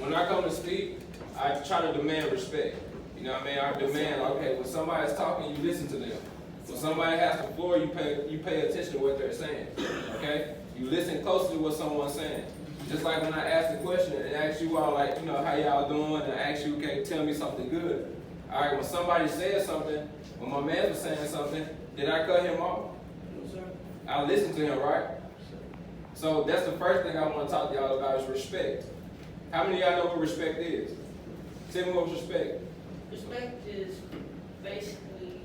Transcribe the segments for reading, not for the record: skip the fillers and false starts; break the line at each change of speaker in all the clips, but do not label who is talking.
when I come to speak, I try to demand respect. You know what I mean? I demand, okay, when somebody's talking, you listen to them. When somebody has the floor, you pay attention to what they're saying. Okay? You listen closely to what someone's saying. Just like when I asked the question and asked you all, like, you know, how y'all doing, and I asked you, okay, tell me something good. All right, when somebody said something, when my man was saying something, did I cut him off?
No, sir.
I listened to him, right? So that's the first thing I want to talk to y'all about is respect. How many of y'all know what respect is? Tell me what's respect.
Respect is basically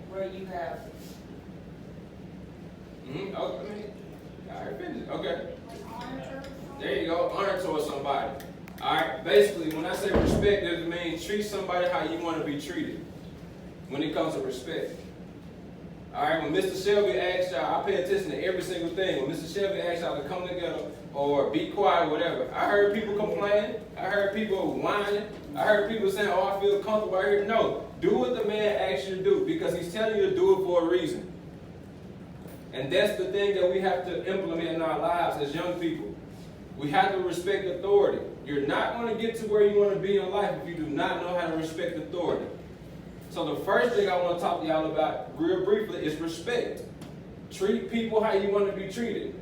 where you have.
Okay. All right, finish. Okay. There you go. Honor towards somebody. All right. Basically, when I say respect, it means treat somebody how you want to be treated. When it comes to respect. All right. When Mr. Shelby asks y'all, I pay attention to every single thing. When Mr. Shelby asks y'all to come together or be quiet, or whatever, I heard people complaining. I heard people whining. I heard people saying, "Oh, I feel comfortable right here." No, do what the man asks you to do because he's telling you to do it for a reason. And that's the thing that we have to implement in our lives as young people. We have to respect authority. You're not going to get to where you want to be in life if you do not know how to respect authority. So the first thing I want to talk to y'all about real briefly is respect. Treat people how you want to be treated.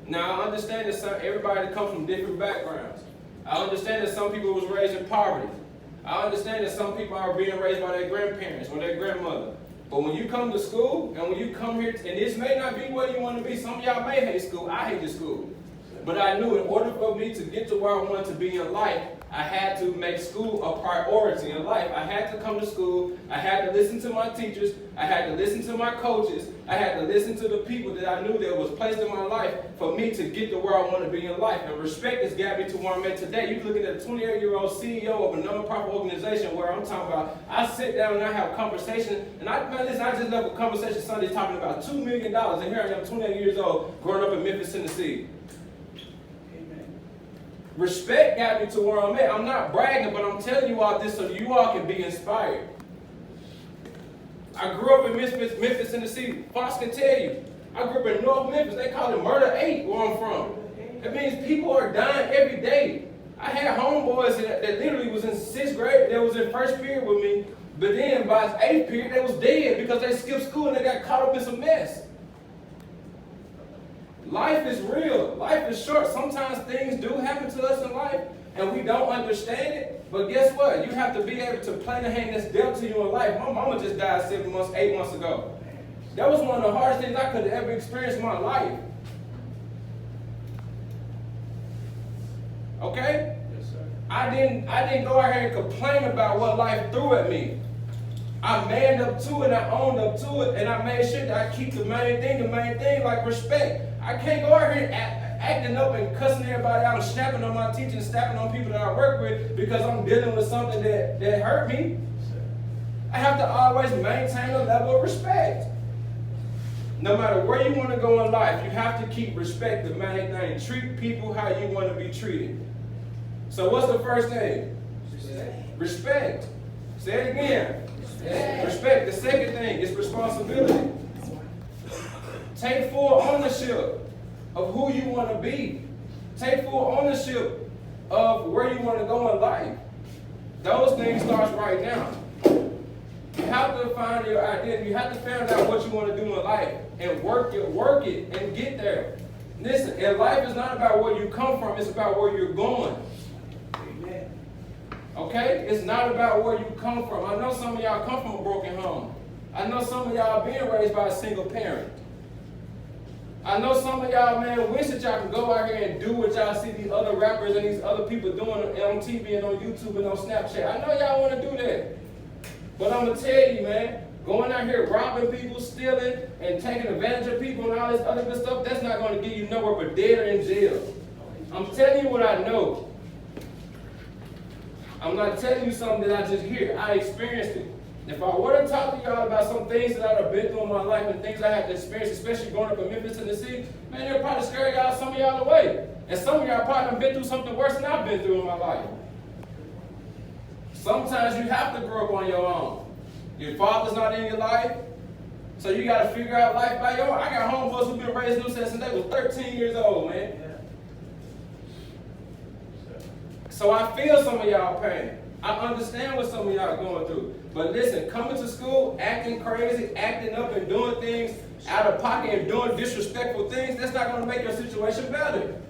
Now, I understand that everybody comes from different backgrounds. I understand that some people was raised in poverty. I understand that some people are being raised by their grandparents or their grandmother. But when you come to school, and when you come here, and this may not be where you want to be. Some of y'all may hate school. I hated school. But I knew in order for me to get to where I wanted to be in life, I had to make school a priority in life. I had to come to school. I had to listen to my teachers. I had to listen to my coaches. I had to listen to the people that I knew that was placed in my life for me to get to where I want to be in life. And respect has got me to where I'm at today. You're looking at a 28-year-old CEO of a non-profit organization where I'm talking about, I sit down and I have a conversation. And I just left a conversation Sunday talking about $2 million. And here I am, 28 years old, growing up in Memphis, Tennessee. Respect got me to where I'm at. I'm not bragging, but I'm telling you all this so you all can be inspired. I grew up in Memphis, Tennessee. Fox can tell you. I grew up in North Memphis. They call it Murder 8 where I'm from. That means people are dying every day. I had homeboys that literally was in 6th grade. They was in 1st period with me. But then by 8th period, they was dead because they skipped school and they got caught up in some mess. Life is real. Life is short. Sometimes things do happen to us in life and we don't understand it. But guess what? You have to be able to play the hand that's dealt to you in life. My mama just died 8 months ago. That was one of the hardest things I could have ever experienced in my life. Okay?
Yes, sir.
I didn't go out here and complain about what life threw at me. I manned up to it, I owned up to it, and I made sure that I keep the main thing like respect. I can't go out here and acting up and cussing everybody out and snapping on my teachers and snapping on people that I work with because I'm dealing with something that hurt me. I have to always maintain a level of respect. No matter where you want to go in life, you have to keep respect the main thing. Treat people how you want to be treated. So what's the first thing? Respect. Say it again. Respect. The second thing is responsibility. Take full ownership of who you want to be. Take full ownership of where you want to go in life. Those things start right now. You have to find your identity. You have to find out what you want to do in life and work it and get there. Listen, and life is not about where you come from, it's about where you're going.
Amen.
Okay? It's not about where you come from. I know some of y'all come from a broken home. I know some of y'all being raised by a single parent. I know some of y'all, man, wish that y'all could go out here and do what y'all see these other rappers and these other people doing on TV and on YouTube and on Snapchat. I know y'all want to do that. But I'm going to tell you, man, going out here robbing people, stealing, and taking advantage of people and all this other good stuff, that's not going to get you nowhere but dead or in jail. I'm telling you what I know. I'm not telling you something that I just hear. I experienced it. If I were to talk to y'all about some things that I've been through in my life and things I had to experience, especially growing up in Memphis, Tennessee, man, it'll probably scare y'all, some of y'all away. And some of y'all probably have been through something worse than I've been through in my life. Sometimes you have to grow up on your own. Your father's not in your life, so you got to figure out life by your own. I got homeboys who've been raised since they was 13 years old, man. So I feel some of y'all pain. I understand what some of y'all going through. But listen, coming to school, acting crazy, acting up and doing things out of pocket and doing disrespectful things, that's not going to make your situation better.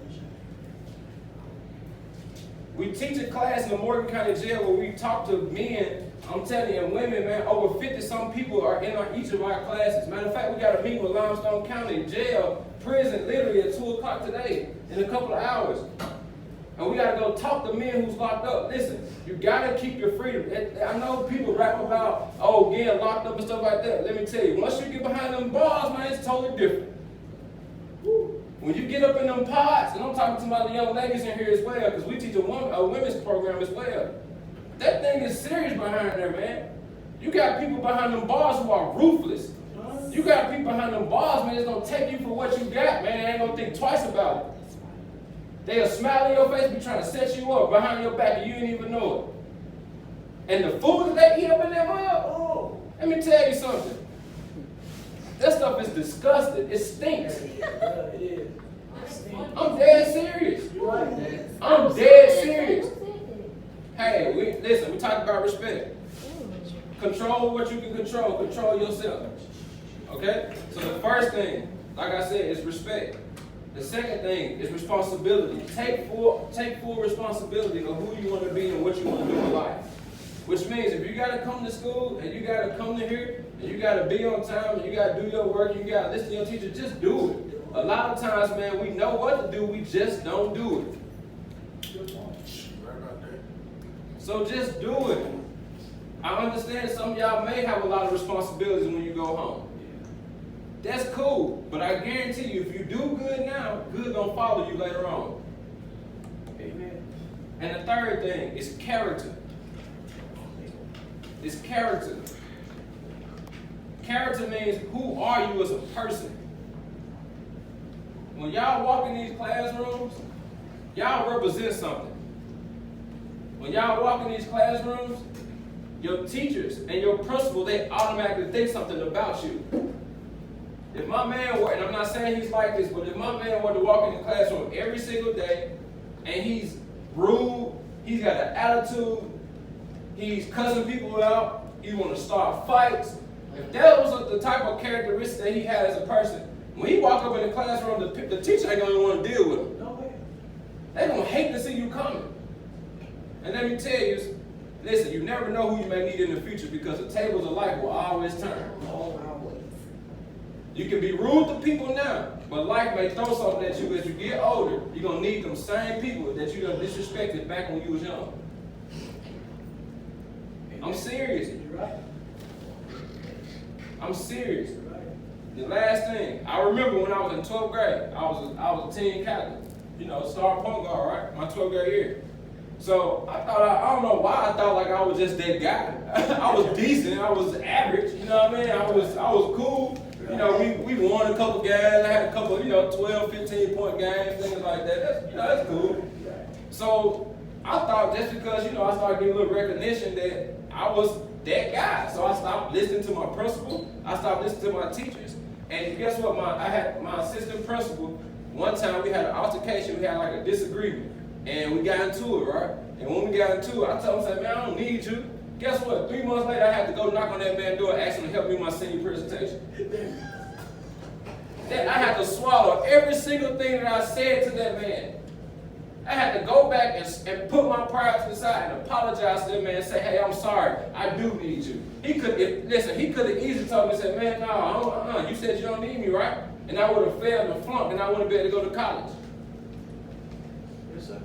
We teach a class in the Morgan County Jail where we talk to men, I'm telling you, and women, man, over 50-some people are in each of our classes. Matter of fact, we got a meeting with Limestone County Jail, prison, literally at 2 o'clock today, in a couple of hours. And we got to go talk to men who's locked up. Listen, you got to keep your freedom. I know people rap about, oh, getting locked up and stuff like that. Let me tell you, once you get behind them bars, man, it's totally different. When you get up in them pods, and I'm talking to my young ladies in here as well, because we teach a women's program as well. That thing is serious behind there, man. You got people behind them bars who are ruthless. You got people behind them bars, man, that's going to take you for what you got, man. They ain't going to think twice about it. They'll smile in your face, be trying to set you up behind your back, and you didn't even know it. And the food that they eat up in that mug, let me tell you something. That stuff is disgusting. It stinks. I'm dead serious. I'm dead serious. Hey, listen, we talk about respect. Control what you can control. Control yourself. Okay? So the first thing, like I said, is respect. The second thing is responsibility. Take full responsibility of who you want to be and what you want to do in life. Which means if you got to come to school and you got to come to here and you got to be on time and you got to do your work, you got to listen to your teacher, just do it. A lot of times, man, we know what to do, we just don't do it. So just do it. I understand some of y'all may have a lot of responsibilities when you go home. That's cool, but I guarantee you, if you do good now, good gonna follow you later on. Amen. And the third thing is character. It's character. Character means who are you as a person. When y'all walk in these classrooms, y'all represent something. When y'all walk in these classrooms, your teachers and your principal, they automatically think something about you. If my man were, and I'm not saying he's like this, but if my man were to walk in the classroom every single day, and he's rude, he's got an attitude, he's cussing people out, he want to start fights, if that was the type of characteristic that he had as a person, when he walk up in the classroom, the teacher ain't going to want to deal with him. No way. They're going to hate to see you coming. And let me tell you, listen, you never know who you may need in the future because the tables of life will always turn. You can be rude to people now, but life may throw something at you as you get older. You're going to need them same people that you done disrespected back when you was young. I'm serious. I'm serious. The last thing, I remember when I was in 12th grade, I was a teen captain. You know, star point guard, right? My 12th grade year. So I don't know why I thought like I was just that guy. I was decent, I was average, you know what I mean? I was cool. You know, we won a couple games. I had a couple, 12, 15 point games, things like that. That's cool. So I thought just because, I started getting a little recognition that I was that guy. So I stopped listening to my principal. I stopped listening to my teachers. And guess what? I had my assistant principal. One time we had an altercation. We had like a disagreement. And we got into it, right? And when we got into it, I told him, man, I don't need you. Guess what? 3 months later, I had to go knock on that man's door and ask him to help me with my senior presentation. Then I had to swallow every single thing that I said to that man. I had to go back and put my pride to the side and apologize to that man and say, hey, I'm sorry. I do need you. He could have easily told me and said, man, no, you said you don't need me, right? And I would have failed and flunked and I wouldn't be able to go to college. Yes, sir.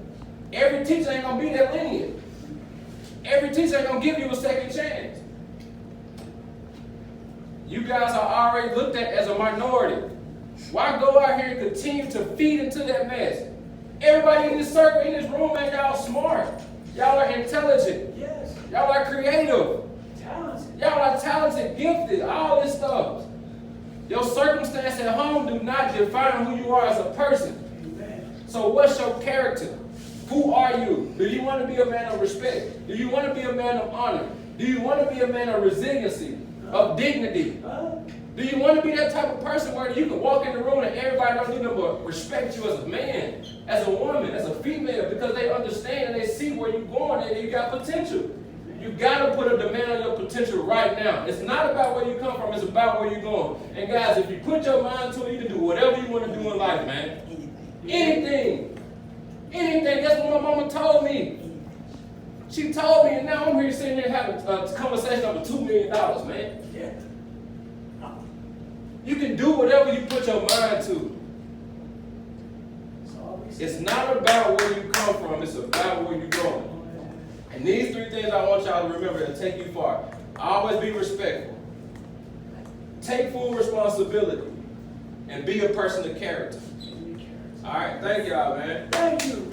Every teacher ain't going to be that lenient. Every teacher ain't going to give you a second chance. You guys are already looked at as a minority. Why go out here and continue to feed into that mess? Everybody in this circle, in this room, man, y'all smart. Y'all are intelligent. Yes. Y'all are creative. Talented. Y'all are talented, gifted, all this stuff. Your circumstance at home do not define who you are as a person. Amen. So what's your character? Who are you? Do you want to be a man of respect? Do you want to be a man of honor? Do you want to be a man of resiliency, of dignity? Do you want to be that type of person where you can walk in the room and everybody don't do nothing but respect you as a man, as a woman, as a female, because they understand and they see where you're going and you got potential. You got to put a demand on your potential right now. It's not about where you come from, it's about where you're going. And guys, if you put your mind to it, you can do whatever you want to do in life, man. Anything. Anything. That's what my mama told me. She told me, and now I'm here sitting here having a conversation over $2 million, man.
Yeah.
You can do whatever you put your mind to. It's not about where you come from, it's about where you're going. And these 3 things I want y'all to remember that take you far. Always be respectful. Take full responsibility. And be a person of character. All right, thank y'all, man.
Thank you.